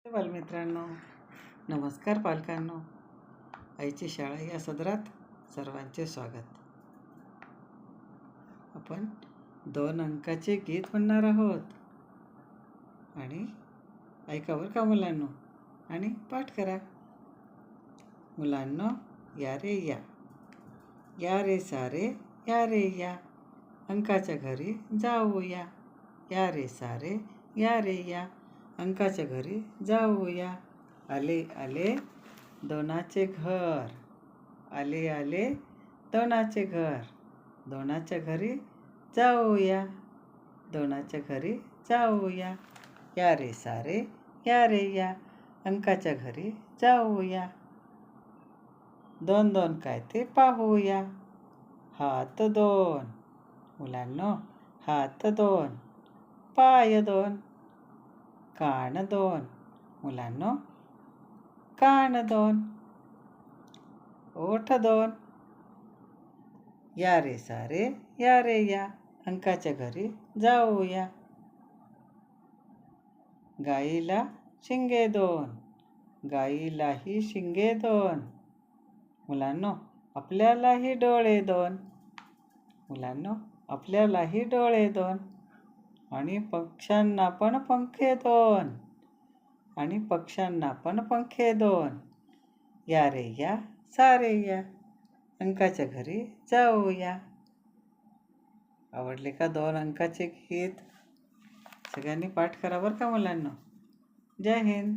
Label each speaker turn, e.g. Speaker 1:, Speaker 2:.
Speaker 1: बालमित्रांनो, नमस्कार पालकांनो. आईची शाळा या सदरात सर्वांचे स्वागत. आपण 2 अंकाचे गीत म्हणणार आहोत आणि ऐका बरं का मुलांनो, आणि पाठ करा. मुलांनो, या रे या, या रे सारे या रे या, अंकाच्या घरी जाऊया. या रे सारे या रे या, अंकाच्या घरी जाऊया. आले आले दोनाचे घर, आले आले दोनाचे घर, दोनाच्या घरी जाऊया, दोनाच्या घरी जाऊया. या रे सारे या रे या, अंकाच्या घरी जाऊया. 2 2 काय ते पाहूया. हात 2, मुलांनो, हात 2, पाय 2, कान 2, मुलांनो, कान 2, ओठ 2. या रे सारे या रे या, अंकाच्या घरी जाऊया. गाईला शिंगे 2, गाईलाही शिंगे 2, मुलांनो, आपल्यालाही डोळे 2, मुलांनो, आपल्यालाही डोळे 2. आणि पक्ष्यांना पण पंखे 2, आणि पक्ष्यांना पण पंखे 2. या रे या सारे या, अंकाच्या घरी जाऊया. आवडले का 2 अंकाचे गीत? सगळ्यांनी पाठ करा बरं का मुलांनो. जय हिंद.